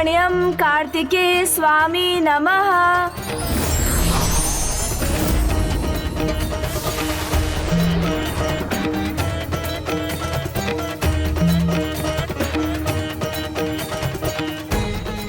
सुब्रह्मण्यम कार्तिकेय स्वामी नमः।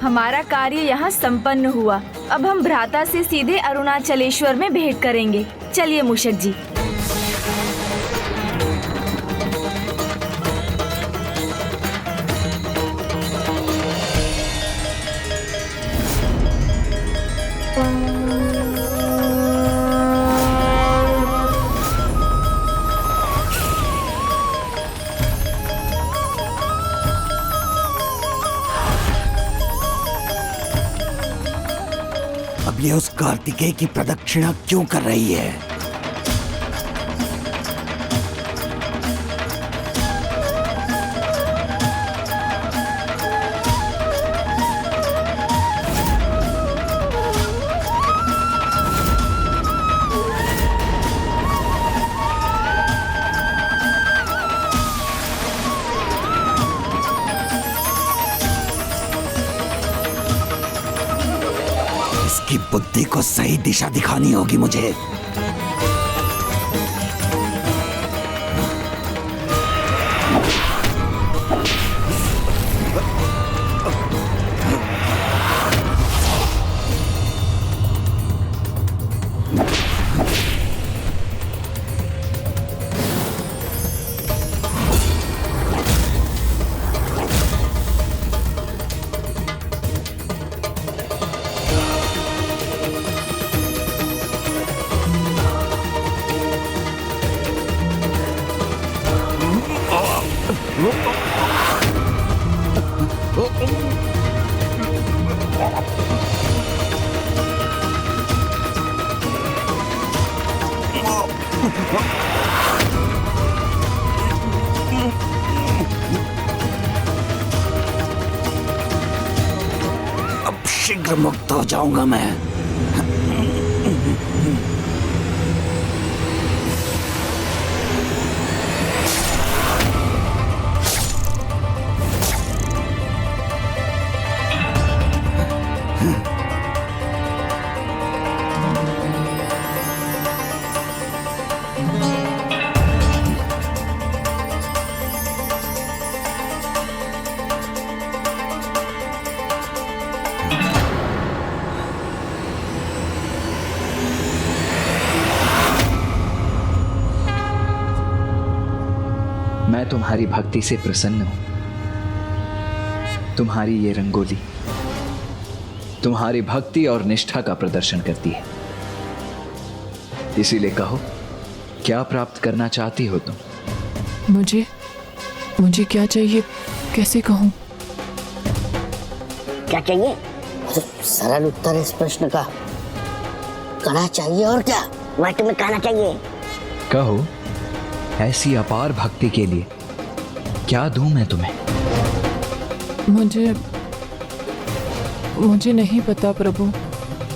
हमारा कार्य यहाँ संपन्न हुआ। अब हम भ्राता से सीधे अरुणाचलेश्वर में भेंट करेंगे। चलिए मूषक जी। अब ये उस कार्तिकेय की प्रदक्षिणा क्यों कर रही है? इसकी बुद्धि को सही दिशा दिखानी होगी मुझे। अब शीघ्र मुक्त हो जाऊंगा मैं। मैं तुम्हारी भक्ति से प्रसन्न हूं। तुम्हारी ये रंगोली तुम्हारी भक्ति और निष्ठा का प्रदर्शन करती है। इसीलिए कहो, क्या प्राप्त करना चाहती हो तुम? मुझे क्या चाहिए, कैसे कहूं? क्या चाहिए? सरल उत्तर इस प्रश्न का। कहना चाहिए और क्या? वह तुम्हें कहना चाहिए। कहो, ऐसी अपार भक्ति के लिए क्या दूं मैं तुम्हें? मुझे नहीं पता प्रभु।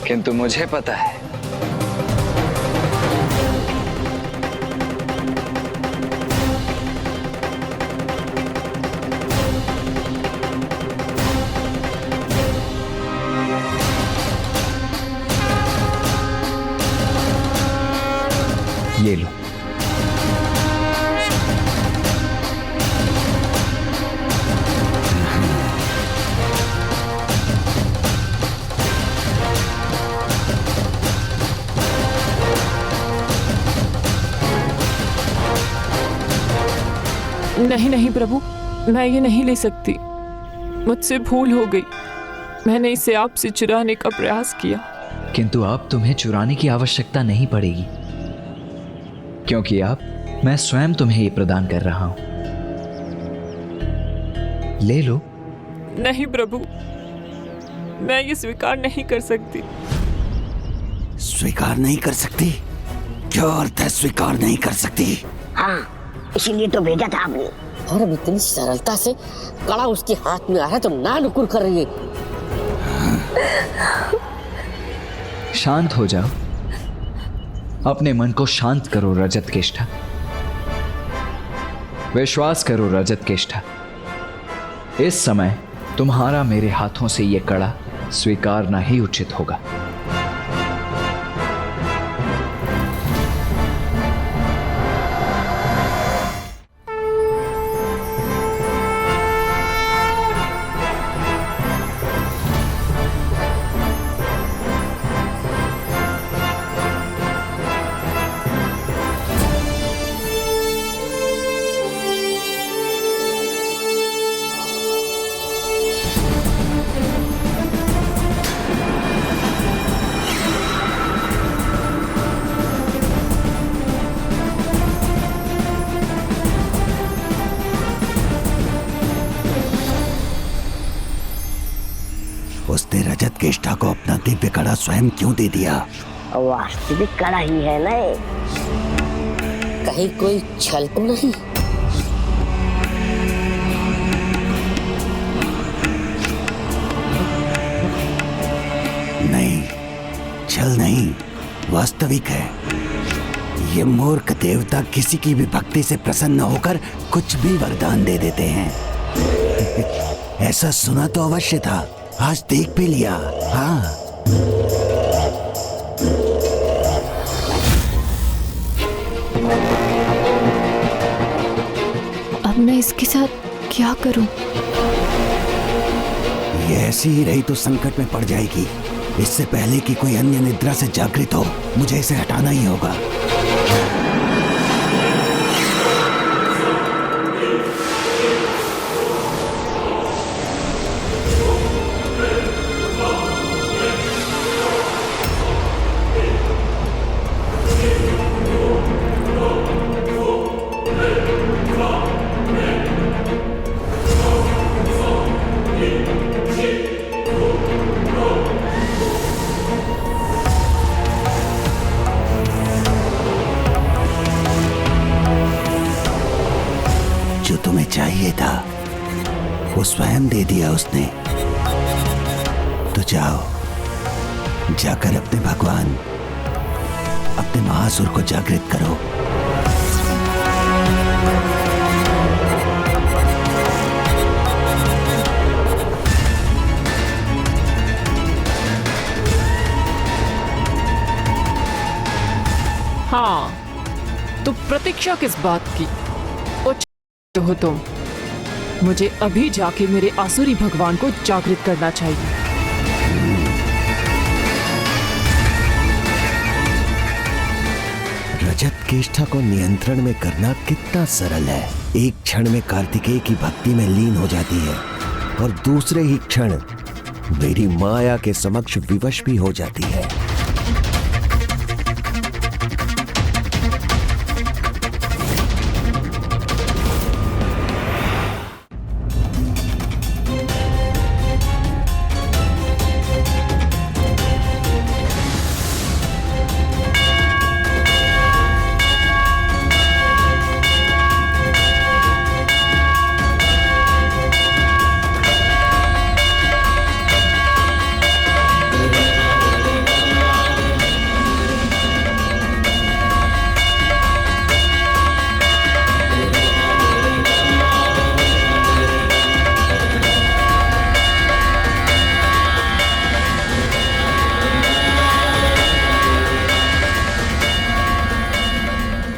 किंतु मुझे पता है। ये लो। नहीं प्रभु, मैं ये नहीं ले सकती। मुझसे भूल हो गई। मैंने इसे आपसे चुराने का प्रयास किया। किंतु अब तुम्हें चुराने की आवश्यकता नहीं पड़ेगी, क्योंकि अब मैं स्वयं तुम्हें ये प्रदान कर रहा हूं। ले लो। नहीं प्रभु, मैं ये स्वीकार नहीं कर सकती। स्वीकार नहीं कर सकती? क्या अर्थ है स्वीकार नहीं कर सकती? हाँ, इसीलिए तो भेजा था आपने। और अब इतनी सरलता से कड़ा उसके हाथ में आ रहा है तो ना नुकुर कर रही है। शांत हो जाओ। अपने मन को शांत करो रजत केष्ठा। विश्वास करो रजत केष्ठा। इस समय तुम्हारा मेरे हाथों से ये कड़ा स्वीकारना ही उचित होगा। उसने रजत केष्टा को अपना दिव्य कड़ा स्वयं क्यों दे दिया? वास्तविक कड़ा ही है ना ये। कहीं कोई छल तो नहीं? नहीं, छल नहीं, वास्तविक है। ये मूर्ख देवता किसी की भी भक्ति से प्रसन्न होकर कुछ भी वरदान दे देते हैं। ऐसा सुना तो अवश्य था, आज देख भी लिया। हाँ, अब मैं इसके साथ क्या करूं? ये ऐसी ही रही तो संकट में पड़ जाएगी। इससे पहले कि कोई अन्य निद्रा से जागृत हो, मुझे इसे हटाना ही होगा। जो तुम्हें चाहिए था वो स्वयं दे दिया उसने। तो जाओ, जाकर अपने भगवान, अपने महासुर को जागृत करो। हाँ, तो प्रतीक्षा किस बात की? हो तुम, मुझे अभी जाके मेरे आसुरी भगवान को जागृत करना चाहिए। रजत केष्टा को नियंत्रण में करना कितना सरल है। एक क्षण में कार्तिकेय की भक्ति में लीन हो जाती है और दूसरे ही क्षण मेरी माया के समक्ष विवश भी हो जाती है।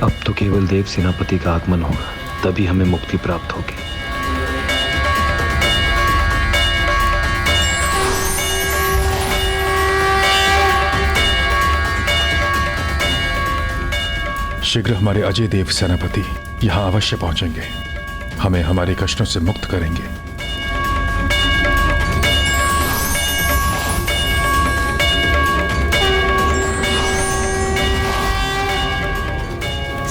अब तो केवल देव सेनापति का आगमन होगा, तभी हमें मुक्ति प्राप्त होगी। शीघ्र हमारे अजय देव सेनापति यहाँ अवश्य पहुंचेंगे, हमें हमारे कष्टों से मुक्त करेंगे।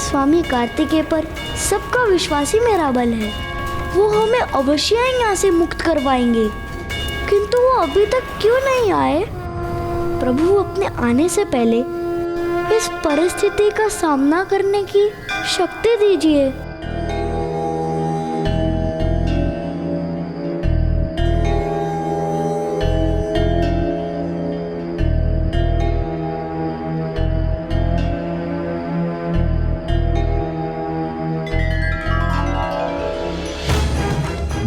स्वामी कार्तिकेय पर सबका विश्वास ही मेरा बल है। वो हमें अवश्य यहाँ से मुक्त करवाएंगे, किंतु वो अभी तक क्यों नहीं आए? प्रभु, अपने आने से पहले इस परिस्थिति का सामना करने की शक्ति दीजिए।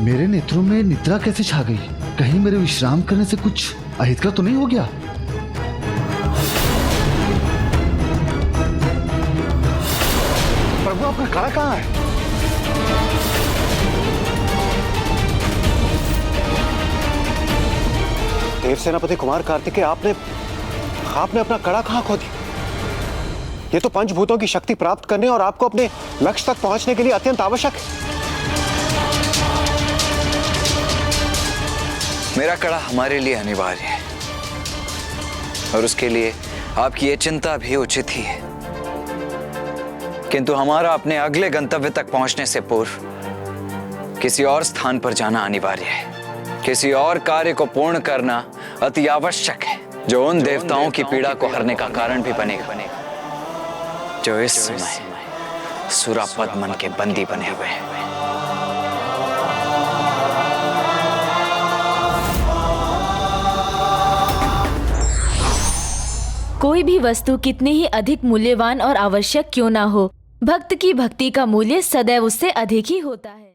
मेरे मेरे नेत्रों में निद्रा कैसे छा गई? कहीं मेरे विश्राम करने से कुछ अहितकर तो नहीं हो गया? प्रभु, आपका कड़ा कहाँ है? देव सेनापति कुमार कार्तिकेय, आपने अपना कड़ा कहाँ खो दिया? ये तो पंचभूतों की शक्ति प्राप्त करने और आपको अपने लक्ष्य तक पहुंचने के लिए अत्यंत आवश्यक है। मेरा कड़ा हमारे लिए अनिवार्य है और उसके लिए आपकी ये चिंता भी उचित ही है, किंतु हमारा अपने अगले गंतव्य तक पहुंचने से पूर्व किसी और स्थान पर जाना अनिवार्य है। किसी और कार्य को पूर्ण करना अति आवश्यक है, जो उन देवताओं की पीड़ा को हरने का कारण भी बनेगा, जो इस समय सुरापद मन के बंदी बने हुए हैं। कोई भी वस्तु कितनी ही अधिक मूल्यवान और आवश्यक क्यों ना हो, भक्त की भक्ति का मूल्य सदैव उससे अधिक ही होता है।